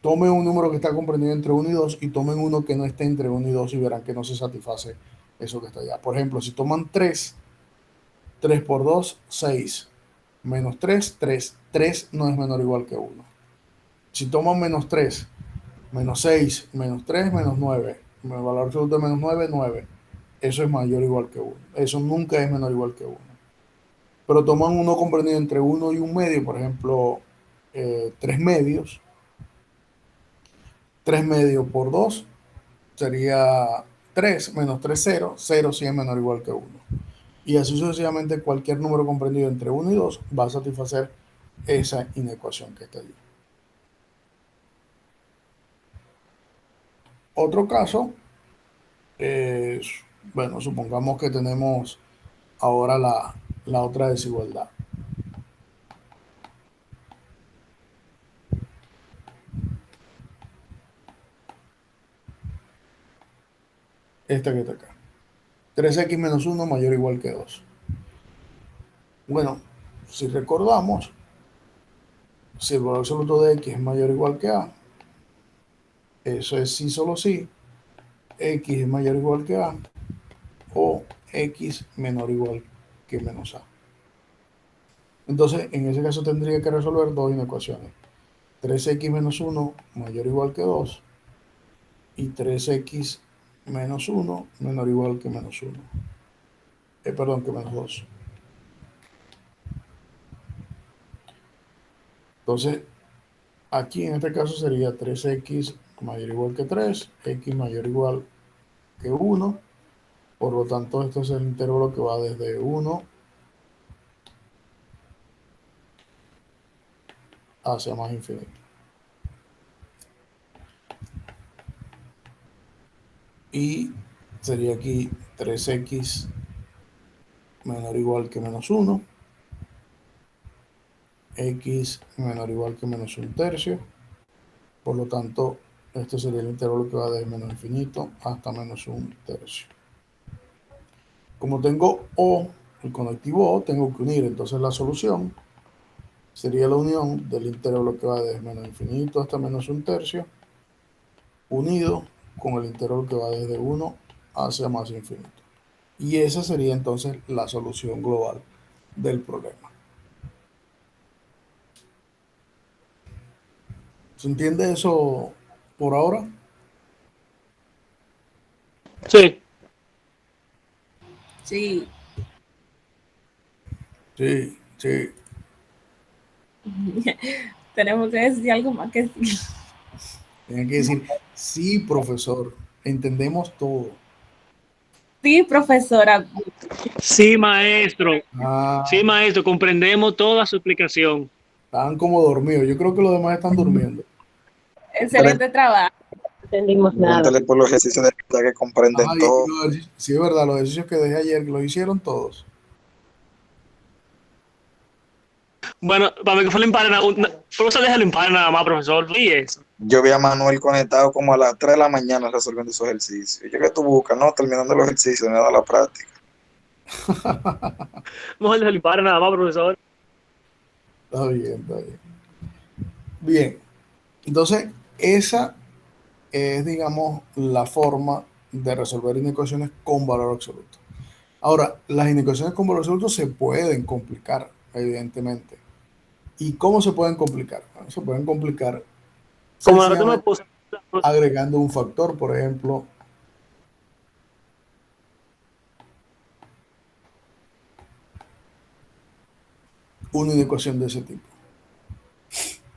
Tomen un número que está comprendido entre 1 y 2 y tomen uno que no esté entre 1 y 2 y verán que no se satisface eso que está allá. Por ejemplo, si toman 3, 3 por 2, 6. Menos 3, 3. 3 no es menor o igual que 1. Si toman menos 3, menos 6, menos 3, menos 9. El valor absoluto de menos 9, 9. Eso es mayor o igual que 1. Eso nunca es menor o igual que 1. Pero toman uno comprendido entre 1 y un medio, por ejemplo, 3 medios. 3 medios por 2 sería 3 menos 3, 0. 0 sí es menor o igual que 1. Y así sucesivamente cualquier número comprendido entre 1 y 2 va a satisfacer esa inecuación que está allí. Otro caso es, bueno, supongamos que tenemos ahora la otra desigualdad. Esta que está acá. 3x menos 1 mayor o igual que 2. Bueno, si recordamos, si el valor absoluto de x es mayor o igual que a, eso es sí solo sí, x es mayor o igual que a, o x menor o igual que menos a. Entonces, en ese caso tendría que resolver dos inecuaciones. 3x menos 1 mayor o igual que 2 y 3x menos 1 menor o igual que menos 1. Perdón, que menos 2. Entonces, aquí en este caso sería 3x mayor o igual que 3, x mayor o igual que 1. Por lo tanto, esto es el intervalo que va desde 1 hacia más infinito. Y sería aquí 3x menor o igual que menos 1, x menor o igual que menos 1/3. Por lo tanto, esto sería el intervalo que va desde menos infinito hasta menos 1/3. Como tengo O, el conectivo O, tengo que unir. Entonces la solución sería la unión del intervalo que va desde menos infinito hasta menos 1/3, unido con el intervalo que va desde 1 hacia más infinito. Y esa sería entonces la solución global del problema. ¿Se entiende eso por ahora? Sí. Sí. Sí, sí. Tenemos que decir algo más que sí. Tienen que decir, sí, profesor, entendemos todo. Sí, profesora. Sí, maestro. Ah, Sí, maestro, comprendemos toda su explicación. estaban como dormidos. Yo creo que los demás están durmiendo. Excelente trabajo. No entendimos nada. Pregúntale por los ejercicios de verdad que comprenden Ay, todo. sí, es verdad, los ejercicios que dejé ayer, que los hicieron todos. Bueno, para mí que fue limpar nada. Profesor, déjalo limpar nada más, profesor. Y eso. Yo vi a Manuel conectado como a las 3 de la mañana resolviendo esos ejercicios. Yo que tú buscas, ¿no? Terminando los ejercicios, me da la práctica. Mejor déjalo limpar nada más, profesor. Está bien, está bien. Bien, entonces esa es, digamos, la forma de resolver inecuaciones con valor absoluto. Ahora, las inecuaciones con valor absoluto se pueden complicar, evidentemente. ¿Y cómo se pueden complicar? Bueno, se pueden complicar Como la que tú me sencillamente puse. agregando un factor, por ejemplo, una inecuación de ese tipo.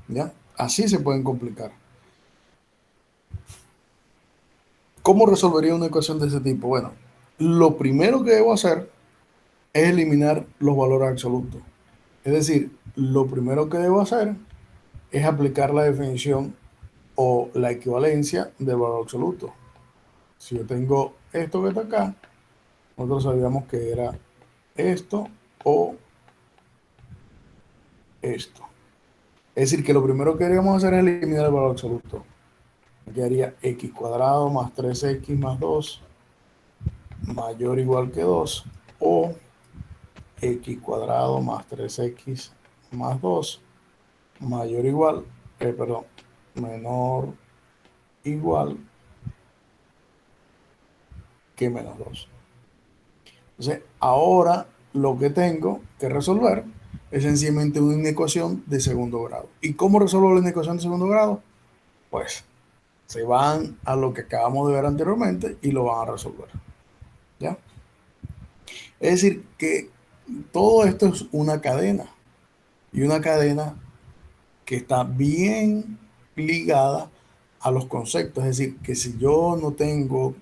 ¿Ya? Así se pueden complicar. ¿Cómo resolvería una ecuación de ese tipo? Bueno, lo primero que debo hacer es eliminar los valores absolutos. Es decir, lo primero que debo hacer es aplicar la definición o la equivalencia del valor absoluto. Si yo tengo esto que está acá, nosotros sabíamos que era esto o esto. Es decir, que lo primero que deberíamos hacer es eliminar el valor absoluto. Me quedaría x cuadrado más 3x más 2 mayor o igual que 2, o x cuadrado más 3x más 2 mayor o igual, perdón, menor o igual que menos 2. Entonces, ahora lo que tengo que resolver es sencillamente una ecuación de segundo grado. ¿Y cómo resuelvo la ecuación de segundo grado? Pues se van a lo que acabamos de ver anteriormente y lo van a resolver. ¿Ya? Es decir, que todo esto es una cadena, y una cadena que está bien ligada a los conceptos. Es decir, que si yo no tengo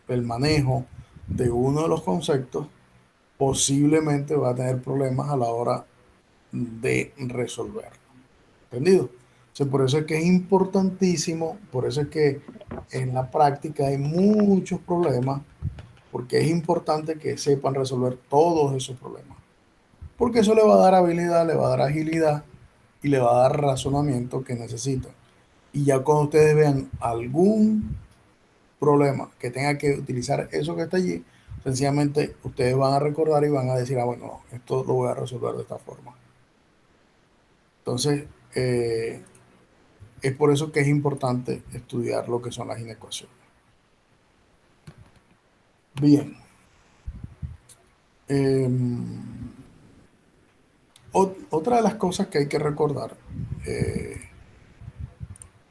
el manejo de uno de los conceptos, posiblemente va a tener problemas a la hora de resolverlo. ¿Entendido? Entonces, por eso es que es importantísimo, por eso es que en la práctica hay muchos problemas, porque es importante que sepan resolver todos esos problemas. Porque eso le va a dar habilidad, le va a dar agilidad y le va a dar razonamiento que necesitan. Y ya cuando ustedes vean algún problema que tenga que utilizar eso que está allí, sencillamente ustedes van a recordar y van a decir, ah, bueno, esto lo voy a resolver de esta forma. Entonces, es por eso que es importante estudiar lo que son las inecuaciones. Bien. Otra de las cosas que hay que recordar,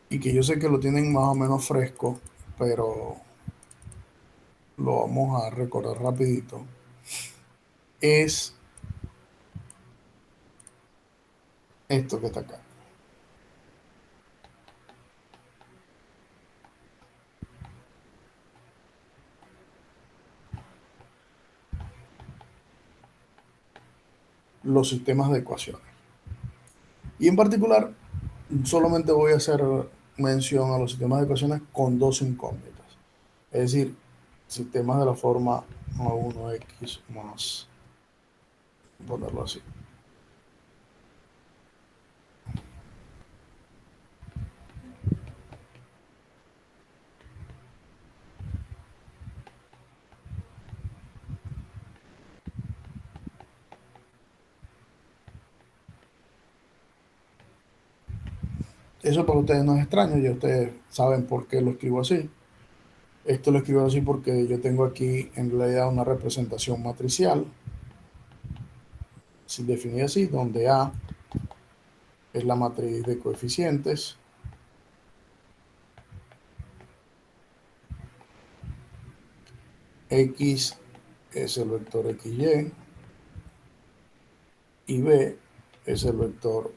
y que yo sé que lo tienen más o menos fresco, pero lo vamos a recordar rapidito, es esto que está acá. Los sistemas de ecuaciones. Y en particular, solamente voy a hacer mención a los sistemas de ecuaciones con dos incógnitas. Es decir, sistemas de la forma a1x más, ponerlo así. Eso para ustedes no es extraño, ya ustedes saben por qué lo escribo así. Esto lo escribo así porque yo tengo aquí en realidad una representación matricial, sin definir así, donde A es la matriz de coeficientes, X es el vector XY y B es el vector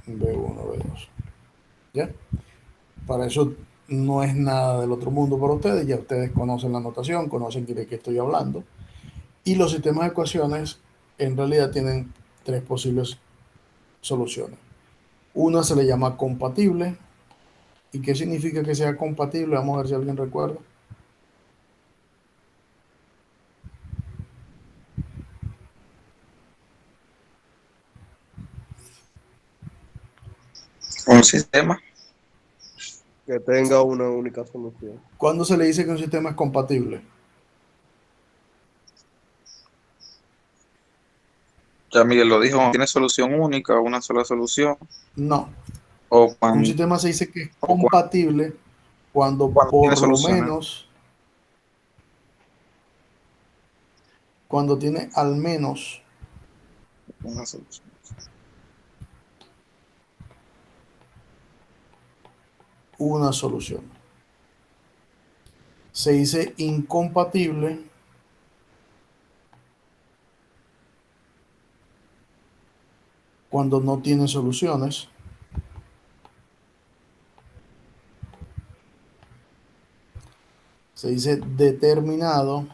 B1, B2. ¿Ya? Para eso no es nada del otro mundo para ustedes, ya ustedes conocen la notación, conocen de qué estoy hablando. Y los sistemas de ecuaciones en realidad tienen tres posibles soluciones. Una se le llama compatible. ¿Y qué significa que sea compatible? Vamos a ver si alguien recuerda. Un sistema. Que tenga una única solución. ¿Cuándo se le dice que un sistema es compatible? Ya Miguel lo dijo, tiene solución única, una sola solución, No. o Un cuando, sistema se dice que es o cuando, compatible cuando tiene por lo soluciones. menos, cuando tiene al menos Una solución. una solución. Se dice incompatible cuando no tiene soluciones. Se dice determinado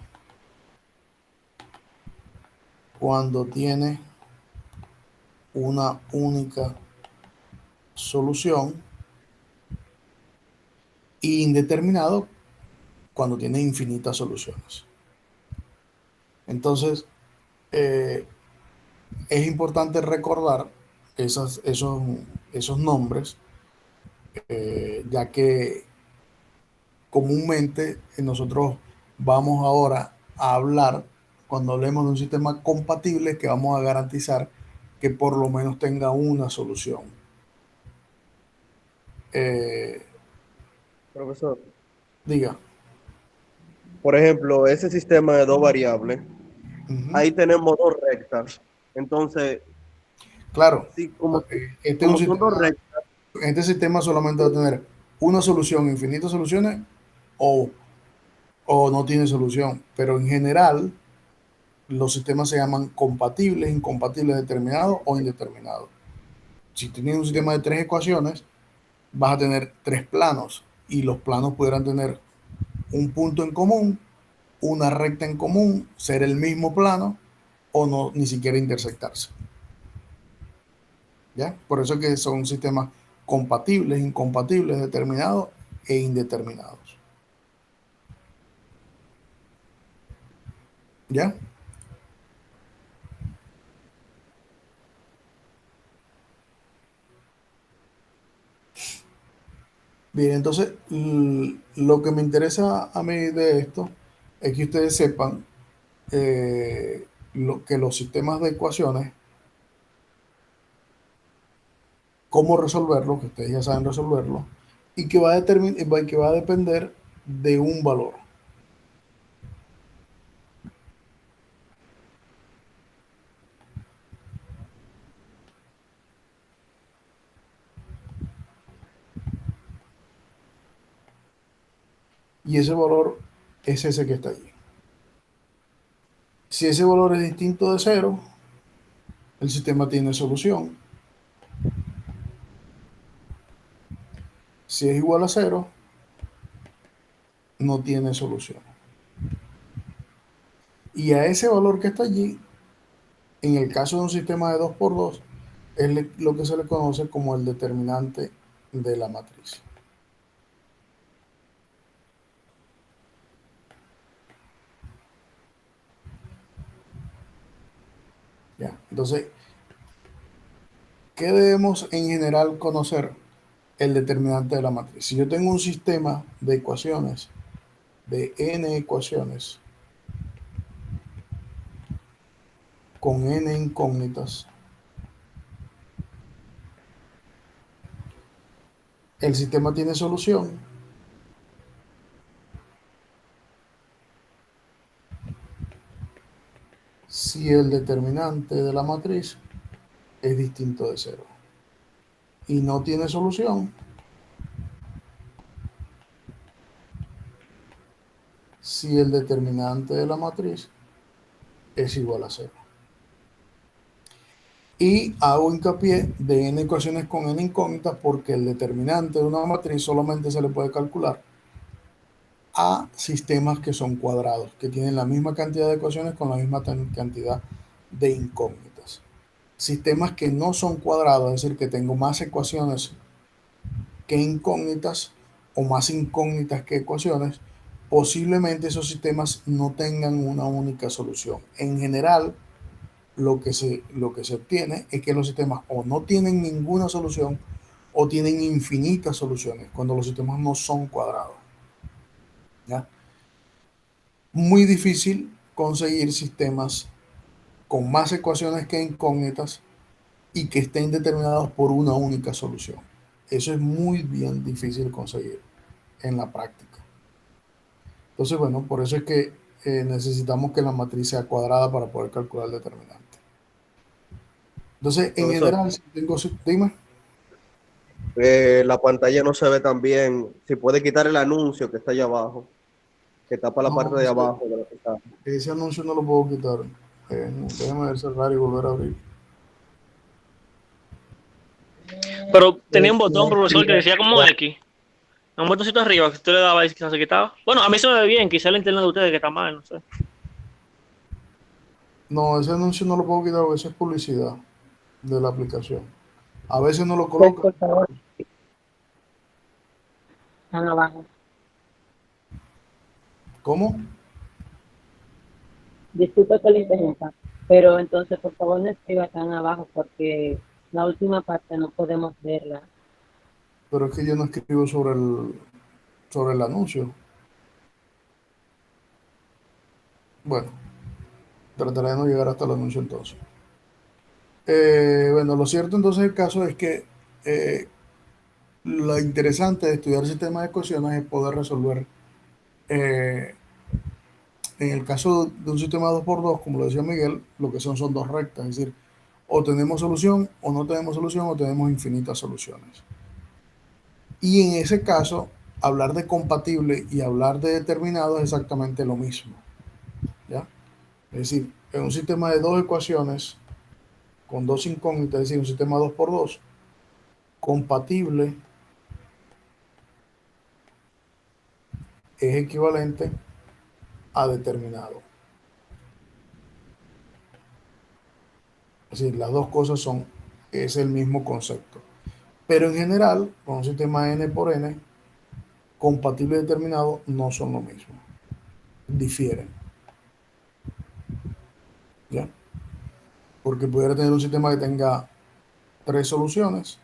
cuando tiene una única solución, y indeterminado cuando tiene infinitas soluciones. Entonces, es importante recordar esos esos nombres, ya que comúnmente nosotros vamos ahora a hablar, cuando hablemos de un sistema compatible, que vamos a garantizar que por lo menos tenga una solución. Eh, Profesor, diga. por ejemplo, ese sistema de dos variables, Ujú. ahí tenemos dos rectas. Entonces, Claro, sí, como, este es un como son dos sistema, rectas, este sistema solamente va a tener una solución, infinitas soluciones, o, o no tiene solución, pero en general los sistemas se llaman compatibles, incompatibles, determinados o indeterminados. Si tienes un sistema de tres ecuaciones, vas a tener tres planos y los planos podrán tener un punto en común, una recta en común, ser el mismo plano o no ni siquiera intersectarse. ¿Ya? Por eso es que son sistemas compatibles, incompatibles, determinados e indeterminados. ¿Ya? Bien, entonces lo que me interesa a mí de esto es que ustedes sepan que los sistemas de ecuaciones, cómo resolverlo, que ustedes ya saben resolverlo, y que que va a depender de un valor. Y ese valor es ese que está allí. Si ese valor es distinto de cero, el sistema tiene solución. Si es igual a cero, no tiene solución. Y a ese valor que está allí, en el caso de un sistema de 2 por 2, es lo que se le conoce como el determinante de la matriz. ¿Ya? Entonces, ¿qué debemos en general conocer? El determinante de la matriz. Si yo tengo un sistema de ecuaciones, de n ecuaciones, con n incógnitas, el sistema tiene solución si el determinante de la matriz es distinto de cero. Y no tiene solución si el determinante de la matriz es igual a cero. Y hago hincapié de n ecuaciones con n incógnitas porque el determinante de una matriz solamente se le puede calcular a sistemas que son cuadrados, que tienen la misma cantidad de ecuaciones con la misma cantidad de incógnitas. Sistemas que no son cuadrados, es decir, que tengo más ecuaciones que incógnitas o más incógnitas que ecuaciones, posiblemente esos sistemas no tengan una única solución. En general, lo que se obtiene es que los sistemas o no tienen ninguna solución o tienen infinitas soluciones cuando los sistemas no son cuadrados. ¿Ya? Muy difícil conseguir sistemas con más ecuaciones que incógnitas y que estén determinados por una única solución. Eso es muy bien difícil conseguir en la práctica. Entonces, bueno, por eso es que necesitamos que la matriz sea cuadrada para poder calcular el determinante. Entonces, en profesor, general, si tengo, dime, la pantalla no se ve tan bien. Si puede quitar el anuncio que está allá abajo, que tapa la parte no, de abajo de la pantalla. ese anuncio no lo puedo quitar. Déjame ver, cerrar y volver a abrir. Pero tenía un botón, Este, profesor, que decía como X. Un botoncito arriba que usted le daba y quizás se quitaba. Bueno, a mí se me ve bien, quizá el internet de ustedes que está mal, no sé. no, ese anuncio no lo puedo quitar porque eso es publicidad de la aplicación. A veces no lo coloca. Por favor, están abajo. ¿Cómo? Disculpe que le interrumpa, pero entonces por favor no escriba tan abajo porque La última parte no podemos verla. Pero es que yo no escribo sobre el anuncio. Bueno, trataré de no llegar hasta el anuncio entonces. Bueno, lo cierto entonces el caso es que eh, lo interesante de estudiar sistemas de ecuaciones es poder resolver, eh, en el caso de un sistema 2x2, como lo decía Miguel, lo que son dos rectas, es decir, o tenemos solución o no tenemos solución o tenemos infinitas soluciones. Y en ese caso, hablar de compatible y hablar de determinado es exactamente lo mismo, ¿ya? Es decir, en un sistema de dos ecuaciones con dos incógnitas, es decir, un sistema 2x2, compatible es equivalente a determinado. Es decir, las dos cosas es el mismo concepto. Pero en general, con un sistema n por n, compatible y determinado no son lo mismo, difieren, ¿ya? Porque pudiera tener un sistema que tenga tres soluciones,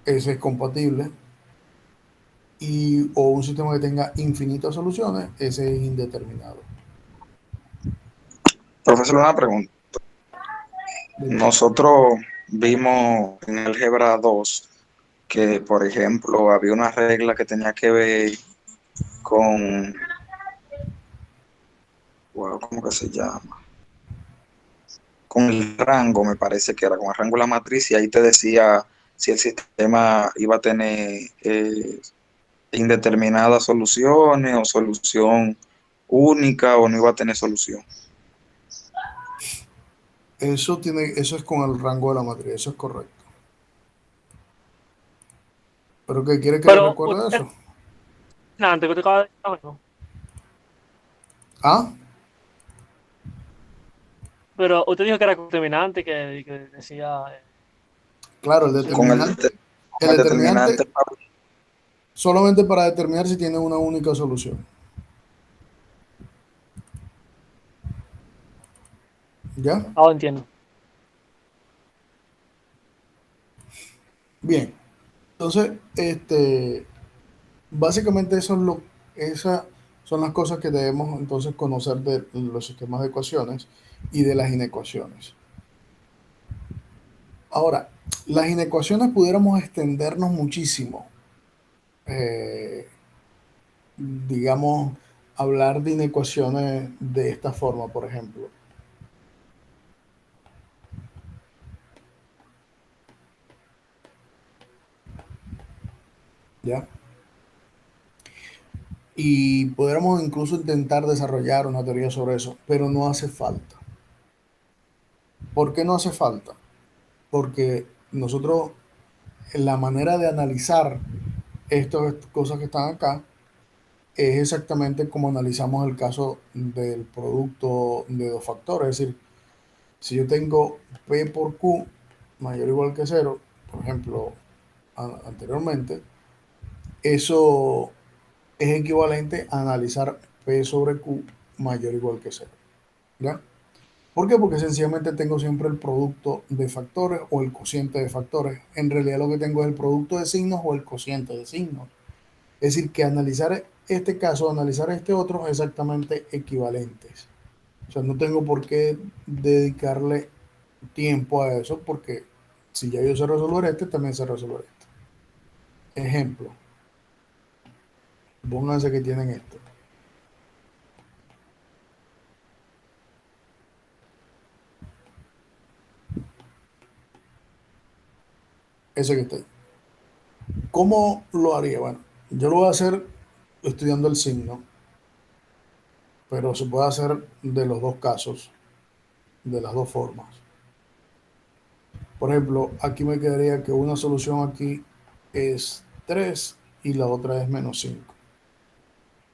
ese es compatible, o un sistema que tenga infinitas soluciones, ese es indeterminado. Profesor, una pregunta. Nosotros vimos en álgebra 2 que, por ejemplo, había una regla que tenía que ver con, wow, ¿cómo que se llama? Con el rango, me parece que era con el rango de la matriz, y ahí te decía si el sistema iba a tener indeterminadas soluciones o solución única o no iba a tener solución. Eso es con el rango de la matriz, eso es correcto. ¿Pero qué quiere que le Pero recuerde usted, eso? antes que te acaba de decir, bueno, Ah, pero usted dijo que era contaminante, que decía claro, Con el, solución. el con el determinante, determinante solamente para determinar si tiene una única solución. ¿Ya? Ah, entiendo. Bien. Entonces, básicamente esas son las cosas que debemos entonces conocer de los sistemas de ecuaciones y de las inecuaciones. Ahora, las inecuaciones pudiéramos extendernos muchísimo. Eh, digamos, hablar de inecuaciones de esta forma, por ejemplo. ¿Ya? Y pudiéramos incluso intentar desarrollar una teoría sobre eso, pero no hace falta. ¿Por qué no hace falta? Porque nosotros, la manera de analizar estas cosas que están acá es exactamente como analizamos el caso del producto de dos factores. Es decir, si yo tengo P por Q mayor o igual que cero, por ejemplo, anteriormente, eso es equivalente a analizar P sobre Q mayor o igual que cero. ¿Ya? ¿Por qué? Porque sencillamente tengo siempre el producto de factores o el cociente de factores. En realidad lo que tengo es el producto de signos o el cociente de signos. Es decir, que analizar este caso, analizar este otro, es exactamente equivalentes. O sea, no tengo por qué dedicarle tiempo a eso porque si ya yo sé resolver este, también sé resolver esto. Ejemplo, pónganse que tienen esto. Ese que está ahí. ¿Cómo lo haría? Bueno, yo lo voy a hacer estudiando el signo, pero se puede hacer de los dos casos, de las dos formas. Por ejemplo, aquí me quedaría que una solución aquí es 3 y la otra es -5.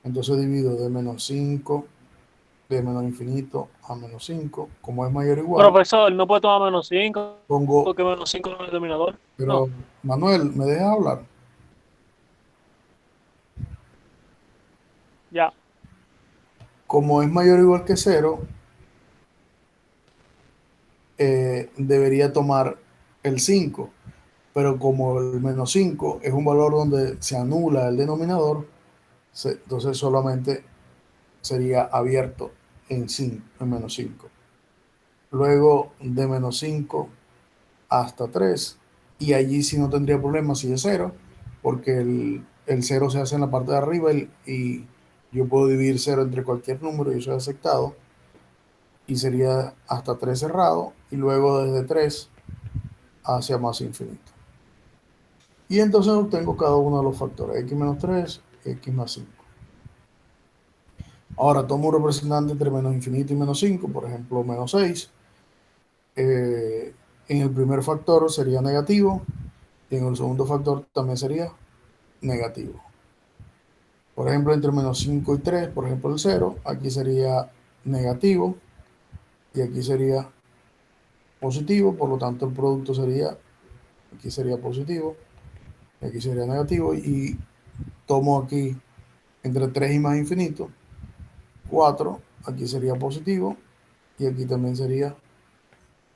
Entonces divido de -5, de menos infinito a -5. Como es mayor o igual, Profesor, no puede tomar -5 pongo, porque -5 no es el denominador. pero No, Manuel, ¿me dejas hablar? ya. Como es mayor o igual que cero, debería tomar el 5, pero como el menos 5 es un valor donde se anula el denominador, entonces solamente sería abierto en 5, en menos 5. Luego de menos 5 hasta 3, y allí sí no tendría problema si es 0, porque el 0 se hace en la parte de arriba y yo puedo dividir 0 entre cualquier número y eso es aceptado, y sería hasta 3 cerrado, y luego desde 3 hacia más infinito. Y entonces obtengo cada uno de los factores, x menos 3, x más 5. Ahora tomo un representante entre menos infinito y menos 5, por ejemplo, menos 6. En el primer factor sería negativo y en el segundo factor también sería negativo. Por ejemplo, entre menos 5 y 3, por ejemplo, el 0, aquí sería negativo y aquí sería positivo, por lo tanto el producto sería, aquí sería positivo, y aquí sería negativo, y tomo aquí entre 3 y más infinito, 4, aquí sería positivo y aquí también sería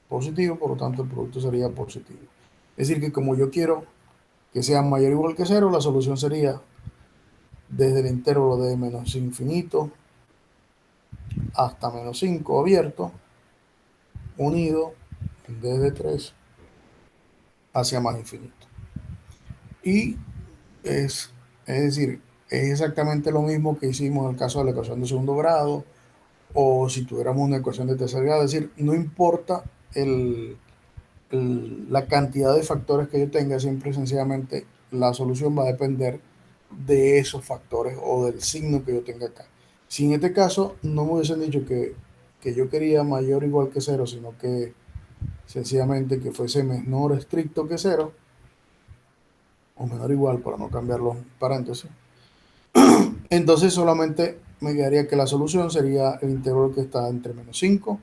positivo, por lo tanto el producto sería positivo. Es decir, que como yo quiero que sea mayor o igual que 0, la solución sería desde el intervalo de menos infinito hasta menos 5 abierto, unido desde 3 hacia más infinito. Y es decir, es exactamente lo mismo que hicimos en el caso de la ecuación de segundo grado, o si tuviéramos una ecuación de tercer grado. Es decir, no importa la cantidad de factores que yo tenga, siempre sencillamente la solución va a depender de esos factores o del signo que yo tenga acá. Si en este caso no me hubiesen dicho que yo quería mayor o igual que 0, sino que sencillamente que fuese menor estricto que 0, o menor o igual para no cambiar los paréntesis, entonces solamente me quedaría que la solución sería el intervalo que está entre menos 5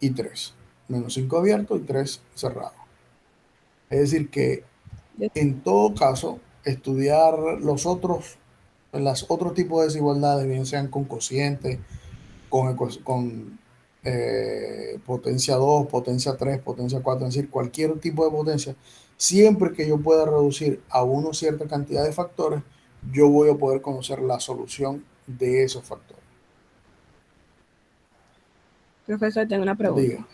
y 3. Menos 5 abierto y 3 cerrado. Es decir, que en todo caso, estudiar las otros tipos de desigualdades, bien sean con cociente, con potencia 2, potencia 3, potencia 4, es decir, cualquier tipo de potencia, siempre que yo pueda reducir a una cierta cantidad de factores, yo voy a poder conocer la solución de esos factores. Profesor, tengo una pregunta. Diga,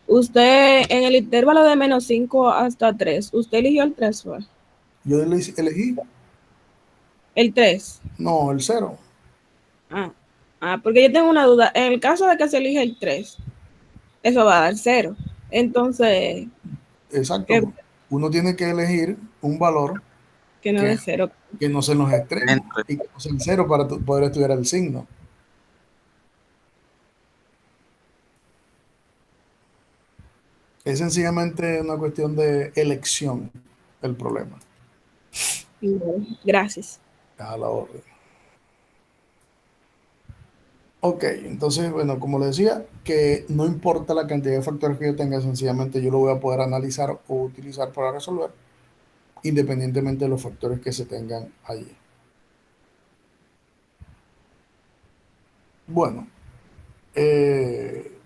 Usted, en el intervalo de menos 5 hasta 3, ¿usted eligió el 3 fue? yo elegí, El 3. no, el 0. Porque yo tengo una duda. En el caso de que se elige el 3, eso va a dar 0. Entonces, que, Exacto. Uno tiene que elegir un valor que no que, dé 0. que no sea en los extremos Entre- y que no sea en 0 para poder estudiar el signo. Es sencillamente una cuestión de elección el problema. Gracias. A la orden. Ok, entonces, bueno, como le decía, que no importa la cantidad de factores que yo tenga, sencillamente yo lo voy a poder analizar o utilizar para resolver, independientemente de los factores que se tengan allí. Bueno, eh,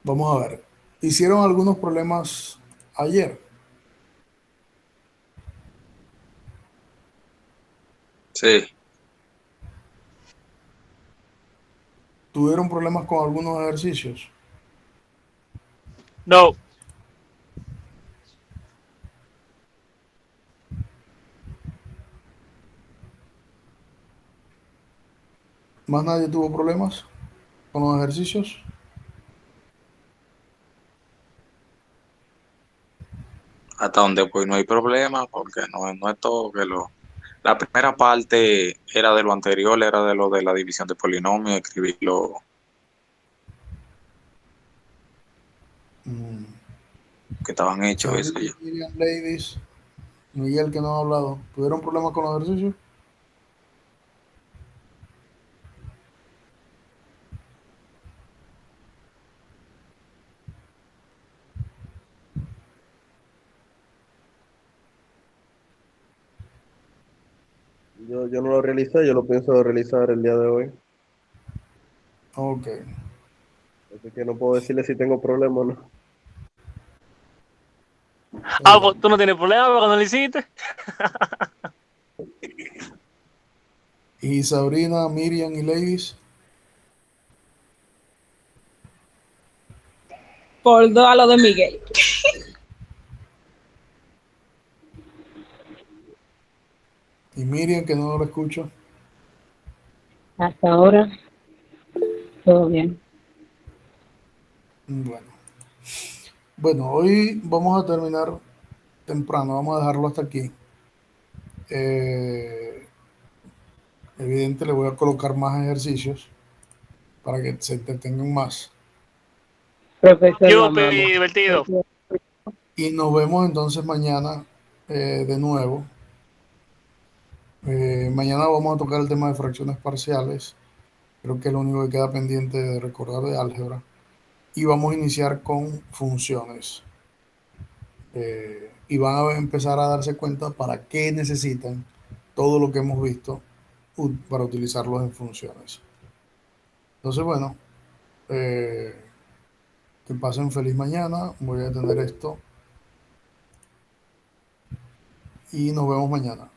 vamos a ver. Hicieron algunos problemas ayer. Sí, Tuvieron problemas con algunos ejercicios. No, Más nadie tuvo problemas con los ejercicios. hasta donde pues no hay problema, porque no es todo que lo... La primera parte era de lo anterior, era de lo de la división de polinomios, escribirlo Mm. que estaban hechos, eso Charlie, ya. Miriam, Ladies, Miguel que no ha hablado. ¿Tuvieron problemas con los ejercicios? Yo no lo realicé, yo lo pienso realizar el día de hoy. Ok. Así que no puedo decirle si tengo problema o no. Ah, pues tú no tienes problema cuando lo hiciste. Y Sabrina, Miriam y Ladies. Por 2 a lo de Miguel. Y Miriam, que no lo escucho. Hasta ahora, todo bien. Bueno. Bueno, hoy vamos a terminar temprano, vamos a dejarlo hasta aquí. Eh, evidente, le voy a colocar más ejercicios para que se entretengan más. Profesor, lo Yupi, amamos. divertido. Y nos vemos entonces mañana de nuevo. Mañana vamos a tocar el tema de fracciones parciales. Creo que es lo único que queda pendiente de recordar de álgebra. Y vamos a iniciar con funciones. Y van a empezar a darse cuenta para qué necesitan todo lo que hemos visto para utilizarlos en funciones. Entonces, bueno, eh, que pasen feliz mañana. Voy a tener esto y nos vemos mañana.